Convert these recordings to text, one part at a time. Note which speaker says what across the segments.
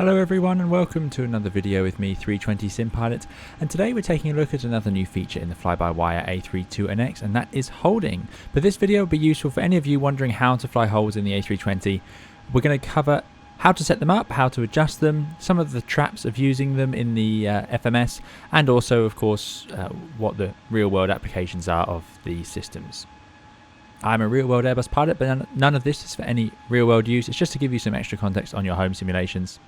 Speaker 1: Hello everyone and welcome to another video with me, 320 SimPilot, and today we're taking a look at another new feature in the FlyByWire A32NX, and that is holding. But this video will be useful for any of you wondering how to fly holds in the A320. We're going to cover how to set them up, how to adjust them, some of the traps of using them in the FMS, and also of course what the real world applications are of the systems. I'm a real-world Airbus pilot, but none of this is for any real-world use. It's just to give you some extra context on your home simulations.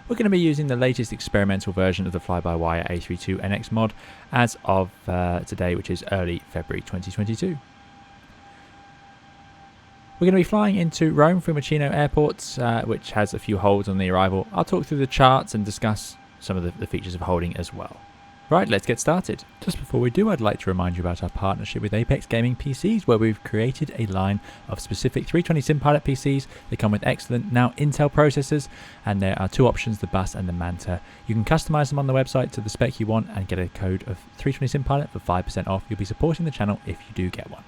Speaker 1: We're going to be using the latest experimental version of the FlyByWire A32NX mod as of today, which is early February 2022. We're going to be flying into Rome Fiumicino Airport, which has a few holds on the arrival. I'll talk through the charts and discuss some of the features of holding as well. Right, let's get started. Just before we do, I'd like to remind you about our partnership with Apex Gaming PCs, where we've created a line of specific 320 SimPilot PCs. They come with excellent now Intel processors, and there are two options, the Bus and the Manta. You can customize them on the website to the spec you want and get a code of 320 SimPilot for 5% off. You'll be supporting the channel if you do get one.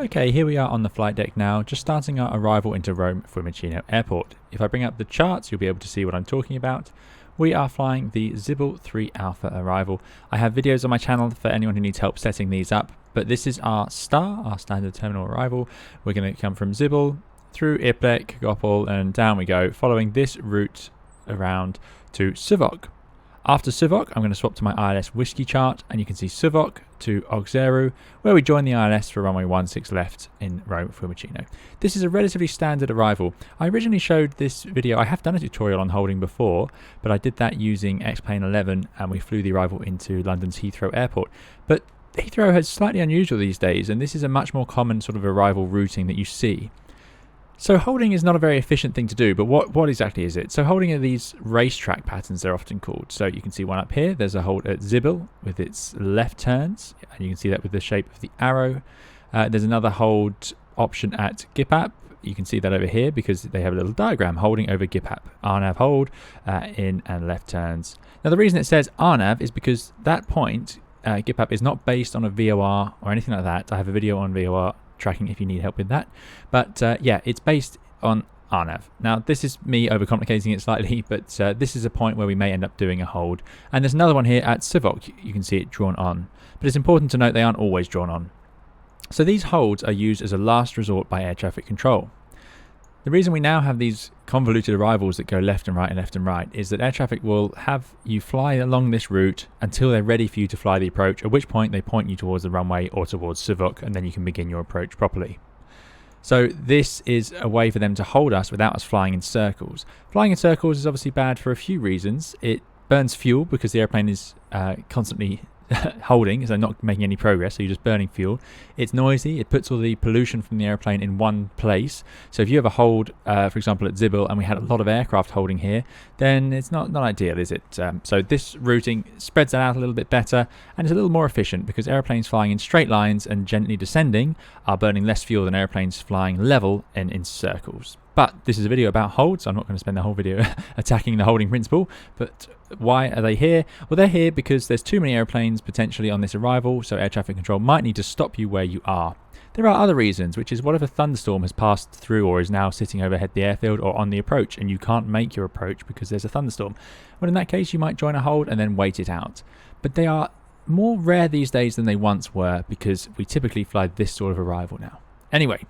Speaker 1: Okay, here we are on the flight deck now, just starting our arrival into Rome Fiumicino Airport. If I bring up the charts, you'll be able to see what I'm talking about. We are flying the Zibble 3 Alpha arrival. I have videos on my channel for anyone who needs help setting these up, but this is our star, our standard terminal arrival. We're going to come from Zibble through Iplek, Gopal, and down we go, following this route around to Suvok. After Suvok, I'm going to swap to my ILS whiskey chart, and you can see Suvok to Auxerre, where we join the ILS for runway 16 left in Rome Fiumicino. This is a relatively standard arrival. I originally showed this video, I have done a tutorial on holding before, but I did that using X-Plane 11, and we flew the arrival into London's Heathrow Airport. But Heathrow is slightly unusual these days, and this is a much more common sort of arrival routing that you see. So holding is not a very efficient thing to do, but what exactly is it? So holding are these racetrack patterns, they're often called. So you can see one up here, there's a hold at Zibble with its left turns, and you can see that with the shape of the arrow. There's another hold option at Gipap. You can see that over here because they have a little diagram holding over Gipap. RNAV hold, in and left turns. Now the reason it says RNAV is because that point, Gipap, is not based on a VOR or anything like that. I have a video on VOR tracking if you need help with that, but yeah, it's based on RNAV. Now this is me overcomplicating it slightly, but this is a point where we may end up doing a hold, and there's another one here at Suvok. You can see it drawn on, but it's important to note they aren't always drawn on. So these holds are used as a last resort by air traffic control. The reason we now have these convoluted arrivals that go left and right is that air traffic will have you fly along this route until they're ready for you to fly the approach, at which point they point you towards the runway or towards Suvok, and then you can begin your approach properly. So this is a way for them to hold us without us flying in circles. Flying in circles is obviously bad for a few reasons. It burns fuel because the airplane is constantly holding, so not making any progress, so you're just burning fuel. It's noisy, it puts all the pollution from the airplane in one place. So if you have a hold, for example at Zibble, and we had a lot of aircraft holding here, then it's not ideal, is it? So this routing spreads that out a little bit better, and it's a little more efficient because airplanes flying in straight lines and gently descending are burning less fuel than airplanes flying level and in circles. But this is a video about holds, so I'm not going to spend the whole video attacking the holding principle. But why are they here? Well, they're here because there's too many airplanes potentially on this arrival, so air traffic control might need to stop you where you are. There are other reasons, which is what if a thunderstorm has passed through or is now sitting overhead the airfield or on the approach, and you can't make your approach because there's a thunderstorm. Well, in that case, you might join a hold and then wait it out. But they are more rare these days than they once were because we typically fly this sort of arrival now. Anyway,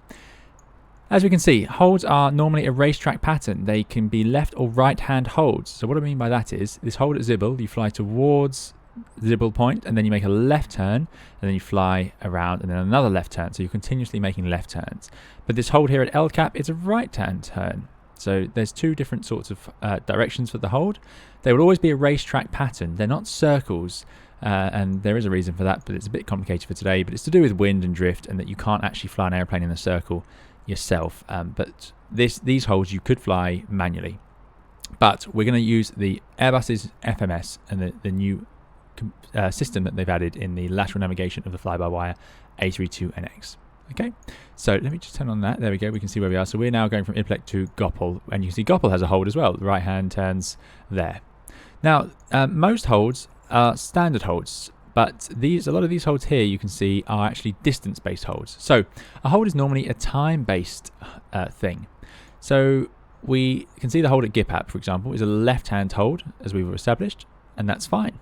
Speaker 1: as we can see, holds are normally a racetrack pattern. They can be left or right hand holds. So what I mean by that is, this hold at Zibble, you fly towards Zibble point, and then you make a left turn, and then you fly around, and then another left turn. So you're continuously making left turns. But this hold here at El Cap, it's a right hand turn. So there's two different sorts of directions for the hold. They will always be a racetrack pattern. They're not circles. And there is a reason for that, but it's a bit complicated for today. But it's to do with wind and drift, and that you can't actually fly an airplane in a circle yourself, but these holds you could fly manually. But we're going to use the Airbus's FMS and the new system that they've added in the lateral navigation of the FlyByWire A32NX. Okay, so let me just turn on that. There we go, we can see where we are. So we're now going from Iplek to Gopal, and you can see Gopal has a hold as well. The right hand turns there. Now most holds are standard holds, but a lot of these holds here you can see are actually distance-based holds. So a hold is normally a time-based thing. So we can see the hold at GIPAP, for example, is a left-hand hold, as we've established, and that's fine.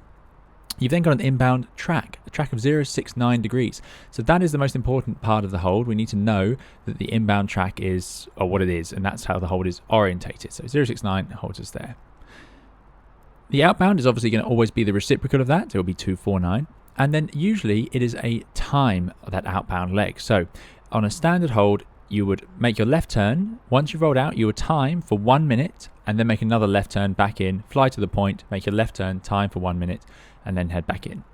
Speaker 1: You've then got an inbound track, a track of 069 degrees. So that is the most important part of the hold. We need to know that the inbound track is, or what it is, and that's how the hold is orientated. So 069 holds us there. The outbound is obviously going to always be the reciprocal of that. It will be 249. And then usually it is a time of that outbound leg. So on a standard hold, you would make your left turn. Once you've rolled out, you would time for 1 minute and then make another left turn back in, fly to the point, make your left turn, time for 1 minute, and then head back in.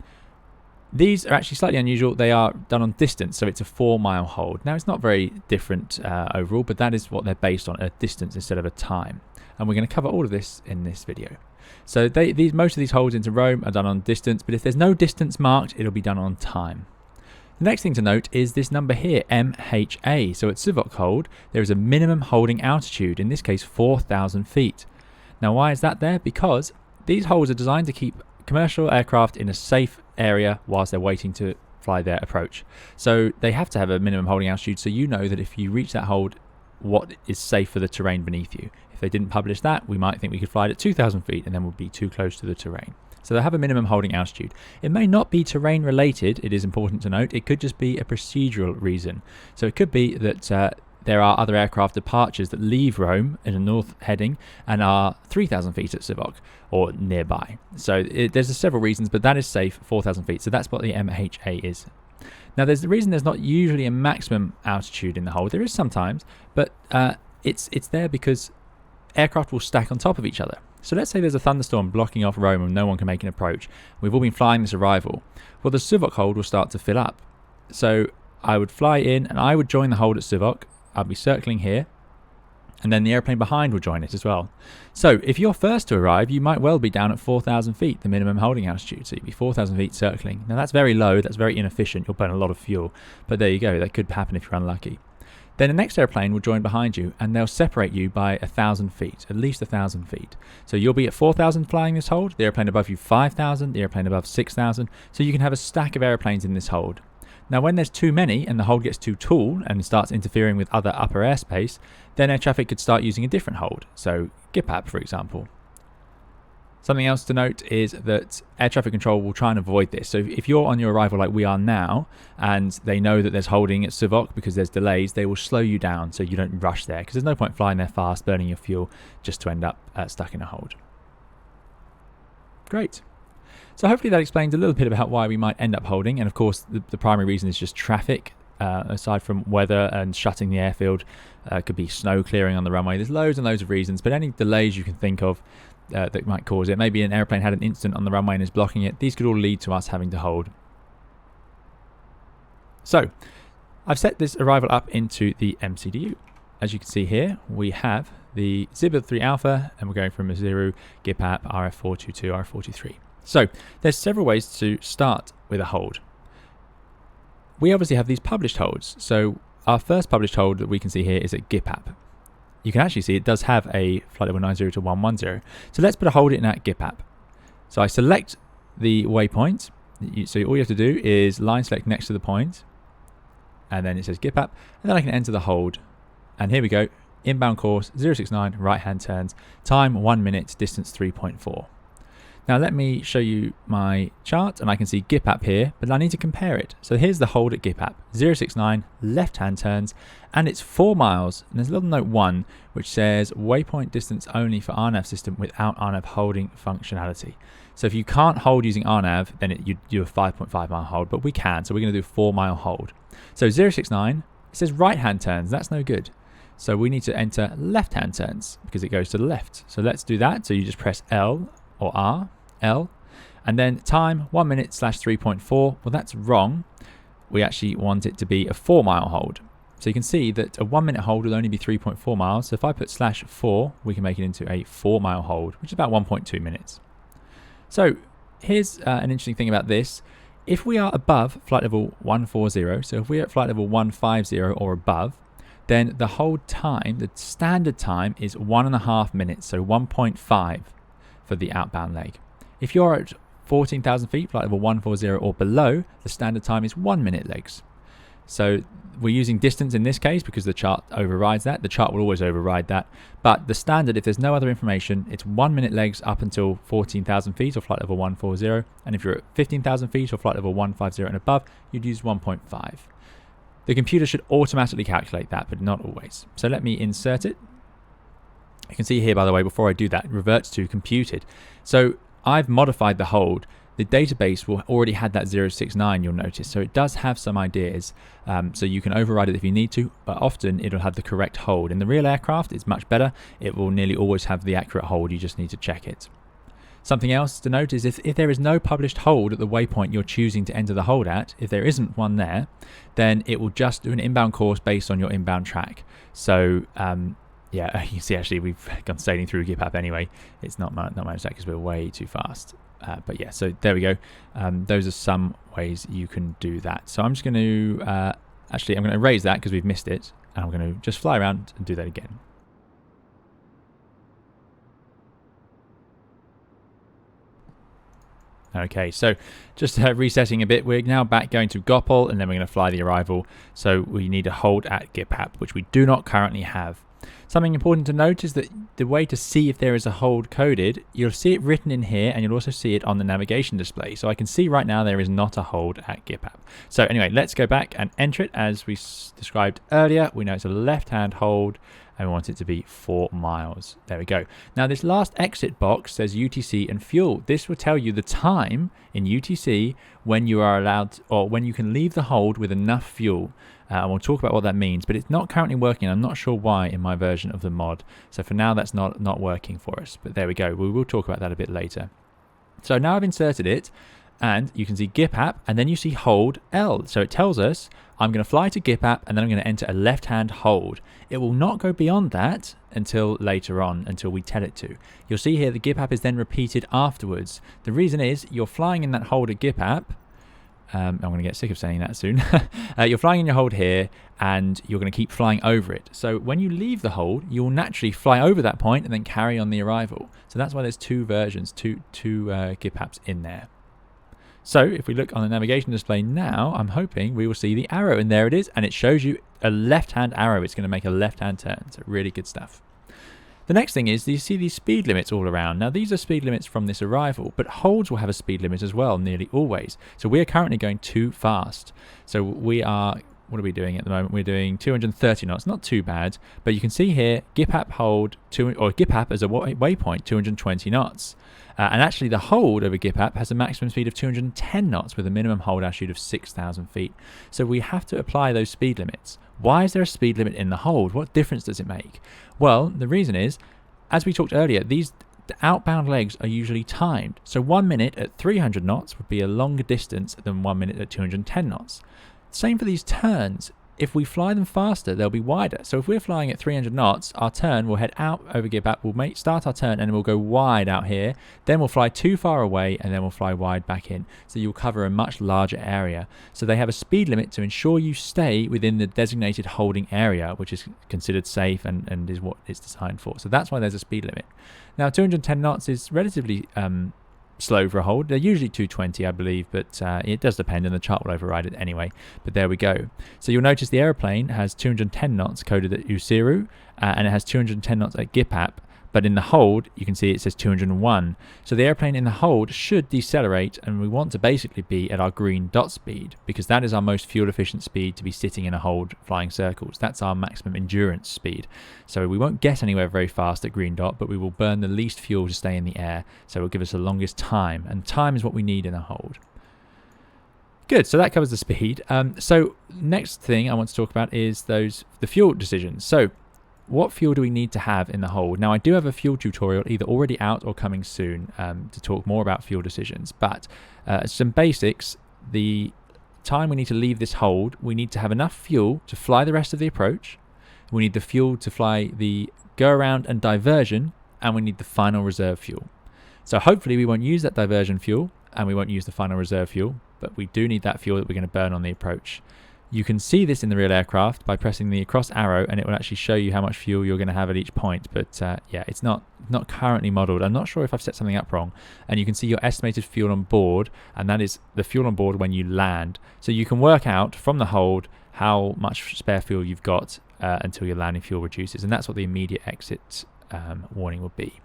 Speaker 1: These are actually slightly unusual. They are done on distance, so it's a 4-mile hold. Now, it's not very different overall, but that is what they're based on, a distance instead of a time. And we're going to cover all of this in this video. So most of these holds into Rome are done on distance, but if there's no distance marked, it'll be done on time. The next thing to note is this number here, MHA. So at SIVOC hold, there is a minimum holding altitude, in this case 4,000 feet. Now why is that there? Because these holds are designed to keep commercial aircraft in a safe area whilst they're waiting to fly their approach. So they have to have a minimum holding altitude, so you know that if you reach that hold, what is safe for the terrain beneath you. If they didn't publish that, we might think we could fly it at 2,000 feet and then we'll be too close to the terrain. So they have a minimum holding altitude. It may not be terrain related, it is important to note. It could just be a procedural reason. So it could be that there are other aircraft departures that leave Rome in a north heading and are 3,000 feet at SIVOC or nearby. So there's several reasons, but that is safe, 4,000 feet. So that's what the MHA is. Now there's the reason there's not usually a maximum altitude in the hold. There is sometimes, but it's there because aircraft will stack on top of each other. So let's say there's a thunderstorm blocking off Rome and no one can make an approach. We've all been flying this arrival. Well, the SIVOC hold will start to fill up. So I would fly in and I would join the hold at SIVOC. I'll be circling here. And then the airplane behind will join it as well. So if you're first to arrive, you might well be down at 4,000 feet, the minimum holding altitude. So you'd be 4,000 feet circling. Now that's very low. That's very inefficient. You'll burn a lot of fuel. But there you go. That could happen if you're unlucky. Then the next airplane will join behind you and they'll separate you by 1,000 feet, at least 1,000 feet. So you'll be at 4,000 flying this hold, the airplane above you 5,000, the airplane above 6,000. So you can have a stack of airplanes in this hold. Now when there's too many and the hold gets too tall and starts interfering with other upper airspace, then air traffic could start using a different hold. So GIPAP, for example. Something else to note is that air traffic control will try and avoid this. So if you're on your arrival like we are now, and they know that there's holding at SIVOC because there's delays, they will slow you down so you don't rush there, because there's no point flying there fast, burning your fuel, just to end up stuck in a hold. Great. So hopefully that explains a little bit about why we might end up holding, and of course the primary reason is just traffic. Aside from weather and shutting the airfield, could be snow clearing on the runway. There's loads and loads of reasons, but any delays you can think of that might cause it. Maybe an airplane had an incident on the runway and is blocking it. These could all lead to us having to hold. So I've set this arrival up into the MCDU. As you can see here, we have the Zibud 3 Alpha, and we're going from Maziru, GIPAP, RF422, RF423. So there's several ways to start with a hold. We obviously have these published holds. So our first published hold that we can see here is at GIPAP. You can actually see it does have a flight level 90 to 110. So let's put a hold in at GIPAP. So I select the waypoint. So all you have to do is line select next to the point. And then it says GIPAP. And then I can enter the hold. And here we go. Inbound course 069, right hand turns. Time 1 minute, distance 3.4. Now let me show you my chart, and I can see GIPAP here, but I need to compare it. So here's the hold at GIPAP, 069, left hand turns, and it's 4 miles. And there's a little note 1, which says waypoint distance only for RNAV system without RNAV holding functionality. So if you can't hold using RNAV, then you do a 5.5 mile hold, but we can, so we're going to do a 4 mile hold. So 069, it says right hand turns, that's no good. So we need to enter left hand turns because it goes to the left. So let's do that. So you just press L or R, L, and then time 1 minute /3.4. Well, that's wrong. We actually want it to be a 4 mile hold. So you can see that a 1 minute hold will only be 3.4 miles. So if I put /4, we can make it into a 4 mile hold, which is about 1.2 minutes. So here's an interesting thing about this. If we are above flight level 140, so if we're at flight level 150 or above, then the hold time, the standard time, is 1.5 minutes, so 1.5 for the outbound leg. If you're at 14,000 feet, flight level 140 or below, the standard time is 1 minute legs. So we're using distance in this case because the chart overrides that. The chart will always override that. But the standard, if there's no other information, it's 1 minute legs up until 14,000 feet or flight level 140. And if you're at 15,000 feet or flight level 150 and above, you'd use 1.5. The computer should automatically calculate that, but not always. So let me insert it. You can see here, by the way, before I do that, it reverts to computed. So I've modified the hold. The database will already had that 069, you'll notice. So it does have some ideas. So you can override it if you need to, but often it'll have the correct hold. In the real aircraft, it's much better. It will nearly always have the accurate hold. You just need to check it. Something else to note is if there is no published hold at the waypoint you're choosing to enter the hold at, if there isn't one there, then it will just do an inbound course based on your inbound track. So yeah, you can see actually we've gone sailing through GitHub anyway. It's not managed that because we're way too fast. But yeah, so there we go. Those are some ways you can do that. So I'm just going to, actually I'm going to erase that because we've missed it. And I'm going to just fly around and do that again. Okay, so just resetting a bit, we're now back going to GOPL and then we're going to fly the arrival. So we need a hold at GIPAP, which we do not currently have. Something important to note is that the way to see if there is a hold coded, you'll see it written in here and you'll also see it on the navigation display. So I can see right now there is not a hold at GIPAP. So anyway, let's go back and enter it as we described earlier. We know it's a left-hand hold and we want it to be 4 miles. There we go. Now this last exit box says UTC and fuel. This will tell you the time in UTC when you are allowed or when you can leave the hold with enough fuel. And we'll talk about what that means, but it's not currently working. I'm not sure why in my version of the mod. So for now, that's not working for us. But there we go. We will talk about that a bit later. So now I've inserted it, and you can see GIPAP, and then you see hold L. So it tells us I'm going to fly to GIPAP, and then I'm going to enter a left-hand hold. It will not go beyond that until later on, until we tell it to. You'll see here the GIPAP is then repeated afterwards. The reason is you're flying in that hold at GIPAP. I'm going to get sick of saying that soon. You're flying in your hold here and you're going to keep flying over it. So when you leave the hold, you'll naturally fly over that point and then carry on the arrival. So that's why there's two versions, two GIPAPs in there. So if we look on the navigation display now, I'm hoping we will see the arrow, and there it is. And it shows you a left-hand arrow. It's going to make a left-hand turn. So really good stuff. The next thing is, you see these speed limits all around. Now these are speed limits from this arrival, but holds will have a speed limit as well, nearly always. So we are currently going too fast. So we are, what are we doing at the moment? We're doing 230 knots, not too bad, but you can see here, GIPAP hold, GIPAP as a waypoint, 220 knots. And actually the hold over GIPAP has a maximum speed of 210 knots with a minimum hold altitude of 6,000 feet. So we have to apply those speed limits. Why is there a speed limit in the hold? What difference does it make? Well, the reason is, as we talked earlier, the outbound legs are usually timed. So 1 minute at 300 knots would be a longer distance than 1 minute at 210 knots. Same for these turns. If we fly them faster, they'll be wider. So if we're flying at 300 knots, our turn will head out over GIPAP, we'll start our turn and then we'll go wide out here. Then we'll fly too far away and then we'll fly wide back in. So you'll cover a much larger area. So they have a speed limit to ensure you stay within the designated holding area, which is considered safe and is what it's designed for. So that's why there's a speed limit. Now 210 knots is relatively slow for a hold. They're usually 220, I believe, but it does depend, and the chart will override it anyway. But there we go. So you'll notice the aeroplane has 210 knots coded at USIRU, and it has 210 knots at GIPAP. But in the hold, you can see it says 201. So the airplane in the hold should decelerate, and we want to basically be at our green dot speed, because that is our most fuel efficient speed to be sitting in a hold flying circles. That's our maximum endurance speed. So we won't get anywhere very fast at green dot, but we will burn the least fuel to stay in the air. So it will give us the longest time, and time is what we need in a hold. Good, so that covers the speed. So next thing I want to talk about is the fuel decisions. So what fuel do we need to have in the hold? Now, I do have a fuel tutorial either already out or coming soon to talk more about fuel decisions. But some basics, the time we need to leave this hold, we need to have enough fuel to fly the rest of the approach. We need the fuel to fly the go around and diversion, and we need the final reserve fuel. So hopefully we won't use that diversion fuel and we won't use the final reserve fuel, but we do need that fuel that we're going to burn on the approach. You can see this in the real aircraft by pressing the cross arrow, and it will actually show you how much fuel you're going to have at each point. But yeah, it's not currently modeled. I'm not sure if I've set something up wrong. And you can see your estimated fuel on board, and that is the fuel on board when you land. So you can work out from the hold how much spare fuel you've got until your landing fuel reduces, and that's what the immediate exit warning will be.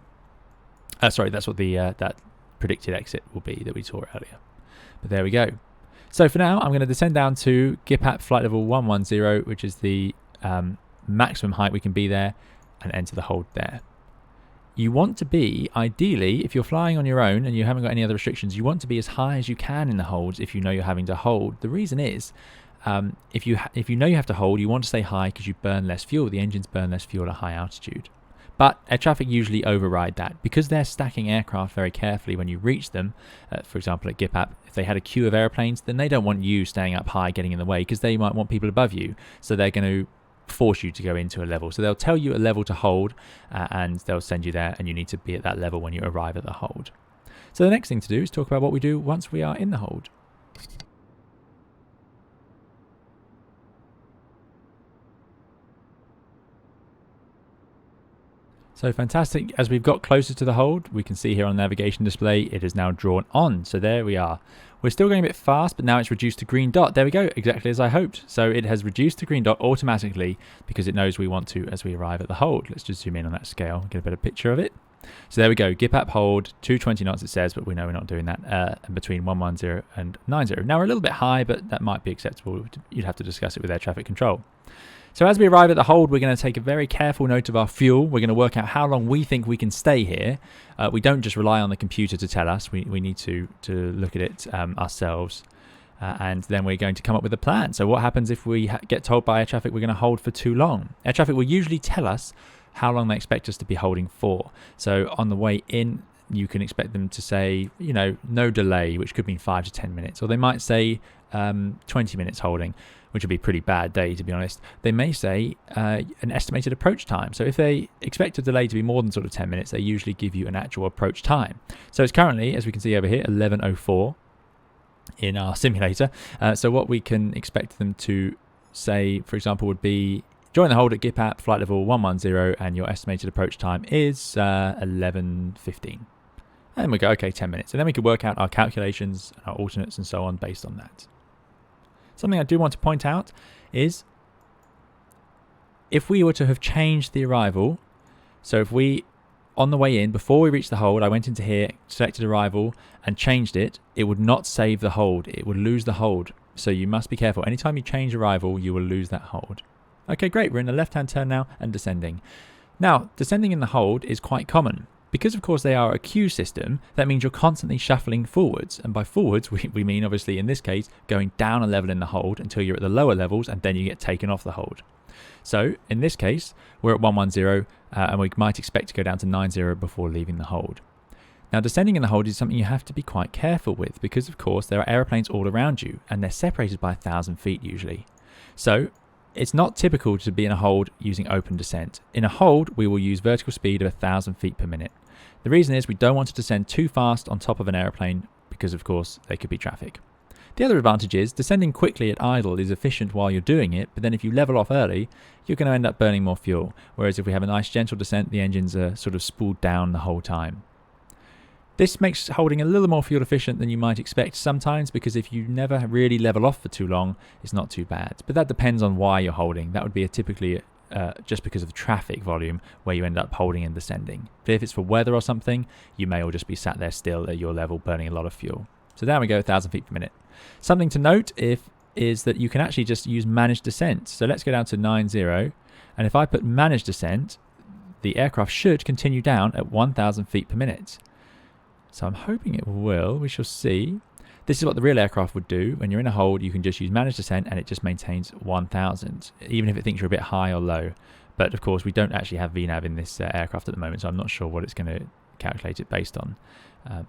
Speaker 1: Sorry, that's what the that predicted exit will be that we saw earlier. But there we go. So for now, I'm going to descend down to GIPAP flight level 110, which is the maximum height we can be there, and enter the hold there. You want to be, ideally, if you're flying on your own and you haven't got any other restrictions, you want to be as high as you can in the holds if you know you're having to hold. The reason is, if you know you have to hold, you want to stay high because you burn less fuel. The engines burn less fuel at high altitude. But air traffic usually override that because they're stacking aircraft very carefully when you reach them. For example, at GIPAP, if they had a queue of airplanes, then they don't want you staying up high getting in the way because they might want people above you. So they're going to force you to go into a level. So they'll tell you a level to hold and they'll send you there, and you need to be at that level when you arrive at the hold. So the next thing to do is talk about what we do once we are in the hold. So fantastic, as we've got closer to the hold, we can see here on the navigation display, it is now drawn on. So there we are. We're still going a bit fast, but now it's reduced to green dot. There we go, exactly as I hoped. So it has reduced to green dot automatically because it knows we want to as we arrive at the hold. Let's just zoom in on that scale, get a better picture of it. So there we go, GIPAP hold, 220 knots it says, but we know we're not doing that, between 110 and 90. Now we're a little bit high, but that might be acceptable. You'd have to discuss it with air traffic control. So as we arrive at the hold, we're going to take a very careful note of our fuel. We're going to work out how long we think we can stay here. We don't just rely on the computer to tell us. We need to look at it ourselves. And then we're going to come up with a plan. So what happens if we get told by air traffic we're going to hold for too long? Air traffic will usually tell us how long they expect us to be holding for. So on the way in, you can expect them to say, you know, no delay, which could mean 5 to 10 minutes. Or they might say 20 minutes holding, which would be a pretty bad day, to be honest. They may say an estimated approach time. So if they expect a delay to be more than sort of 10 minutes, they usually give you an actual approach time. So it's currently, as we can see over here, 11:04 in our simulator. So what we can expect them to say, for example, would be, join the hold at GIPAP, flight level 110, and your estimated approach time is 11:15. And we go, okay, 10 minutes. And then we could work out our calculations, our alternates, and so on based on that. Something I do want to point out is if we were to have changed the arrival, so if we, on the way in, before we reached the hold, I went into here, selected arrival, and changed it, it would not save the hold. It would lose the hold. So you must be careful. Anytime you change arrival, you will lose that hold. Okay, great. We're in the left-hand turn now and descending. Now, descending in the hold is quite common. Because, of course, they are a queue system, that means you're constantly shuffling forwards. And by forwards, we mean, obviously, in this case, going down a level in the hold until you're at the lower levels, and then you get taken off the hold. So, in this case, we're at 110, and we might expect to go down to 90 before leaving the hold. Now, descending in the hold is something you have to be quite careful with, because, of course, there are aeroplanes all around you, and they're separated by 1,000 feet usually. So, it's not typical to be in a hold using open descent. In a hold, we will use vertical speed of 1,000 feet per minute. The reason is we don't want to descend too fast on top of an aeroplane because, of course, there could be traffic. The other advantage is descending quickly at idle is efficient while you're doing it, but then if you level off early, you're going to end up burning more fuel. Whereas if we have a nice gentle descent, the engines are sort of spooled down the whole time. This makes holding a little more fuel efficient than you might expect sometimes, because if you never really level off for too long, it's not too bad. But that depends on why you're holding. That would be typically just because of the traffic volume where you end up holding and descending. But if it's for weather or something, you may all just be sat there still at your level burning a lot of fuel. So there we go, 1,000 feet per minute. Something to note is that you can actually just use managed descent. So let's go down to 90, and if I put managed descent, the aircraft should continue down at 1,000 feet per minute. So I'm hoping it will. We shall see. This is what the real aircraft would do. When you're in a hold, you can just use managed descent and it just maintains 1,000, even if it thinks you're a bit high or low. But of course, we don't actually have VNAV in this aircraft at the moment, so I'm not sure what it's going to calculate it based on.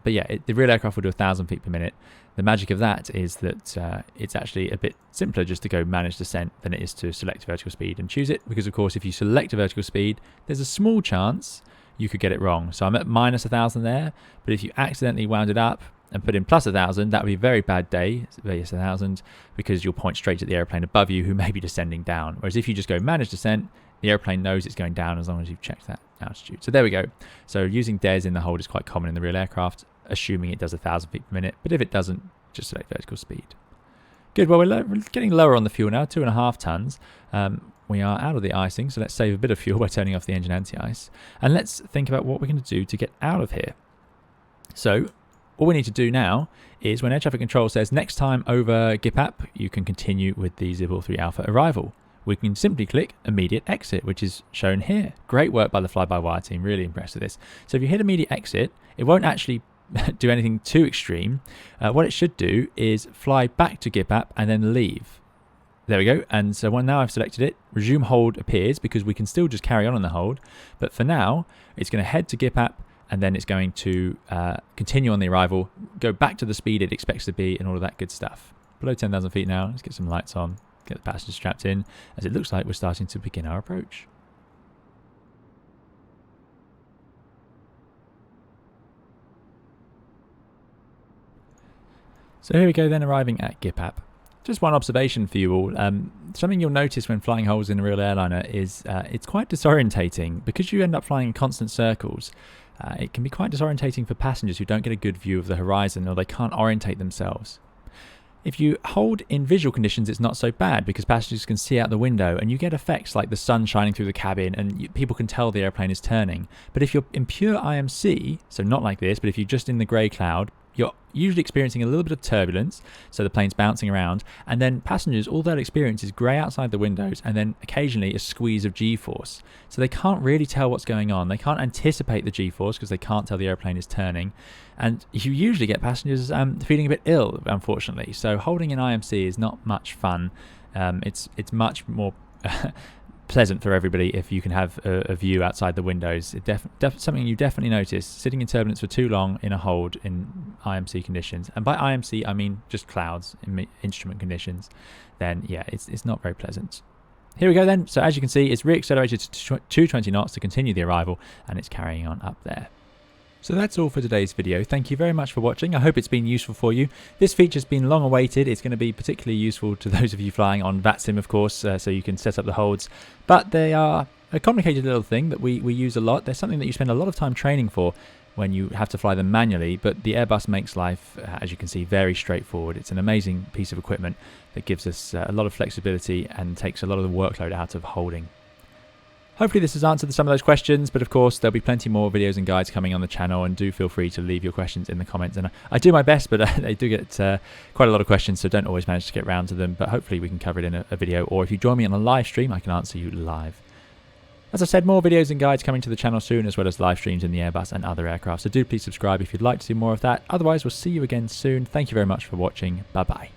Speaker 1: But yeah, the real aircraft will do 1,000 feet per minute. The magic of that is that it's actually a bit simpler just to go manage descent than it is to select vertical speed and choose it. Because of course, if you select a vertical speed, there's a small chance you could get it wrong. So I'm at minus 1,000 there, but if you accidentally wound it up and put in plus 1,000, that would be a very bad day, yes 1,000, because you'll point straight at the airplane above you who may be descending down. Whereas if you just go manage descent, the airplane knows it's going down as long as you've checked that altitude. So there we go. So using DES in the hold is quite common in the real aircraft, assuming it does 1,000 feet per minute. But if it doesn't, just select vertical speed. Good, well we're getting lower on the fuel now, 2.5 tons. We are out of the icing, so let's save a bit of fuel by turning off the engine anti-ice. And let's think about what we're going to do to get out of here. So all we need to do now is when air traffic control says next time over GIPAP, you can continue with the 043 Alpha arrival. We can simply click immediate exit, which is shown here. Great work by the fly-by-wire team, really impressed with this. So if you hit immediate exit, it won't actually do anything too extreme. What it should do is fly back to GIPAP and then leave. There we go. And so now I've selected it, resume hold appears because we can still just carry on in the hold. But for now, it's going to head to GIPAP and then it's going to continue on the arrival, go back to the speed it expects to be and all of that good stuff. Below 10,000 feet now, let's get some lights on, get the passengers strapped in, as it looks like we're starting to begin our approach. So here we go then, arriving at GIPAP. Just one observation for you all. Something you'll notice when flying holes in a real airliner is it's quite disorientating. Because you end up flying in constant circles, it can be quite disorientating for passengers who don't get a good view of the horizon or they can't orientate themselves. If you hold in visual conditions, it's not so bad because passengers can see out the window and you get effects like the sun shining through the cabin and people can tell the airplane is turning. But if you're in pure IMC, so not like this, but if you're just in the grey cloud, you're usually experiencing a little bit of turbulence, so the plane's bouncing around, and then passengers, all they'll experience is grey outside the windows and then occasionally a squeeze of G-force. So they can't really tell what's going on. They can't anticipate the G-force because they can't tell the airplane is turning. And you usually get passengers feeling a bit ill, unfortunately. So holding in IMC is not much fun. It's much more pleasant for everybody if you can have a view outside the windows. Something you definitely notice, sitting in turbulence for too long in a hold in IMC conditions, and by IMC I mean just clouds in instrument conditions, then yeah, it's not very pleasant. Here we go then. So as you can see, it's re-accelerated to 220 knots to continue the arrival, and it's carrying on up there. So that's all for today's video. Thank you very much for watching. I hope it's been useful for you. This feature's been long awaited. It's going to be particularly useful to those of you flying on VATSIM, of course, so you can set up the holds. But they are a complicated little thing that we use a lot. They're something that you spend a lot of time training for when you have to fly them manually, but the Airbus makes life, as you can see, very straightforward. It's an amazing piece of equipment that gives us a lot of flexibility and takes a lot of the workload out of holding. Hopefully this has answered some of those questions, but of course there'll be plenty more videos and guides coming on the channel, and do feel free to leave your questions in the comments. And I do my best, but they do get quite a lot of questions, so don't always manage to get around to them, but hopefully we can cover it in a video, or if you join me on a live stream, I can answer you live. As I said, more videos and guides coming to the channel soon, as well as live streams in the Airbus and other aircraft, so do please subscribe if you'd like to see more of that. Otherwise, we'll see you again soon. Thank you very much for watching. Bye bye.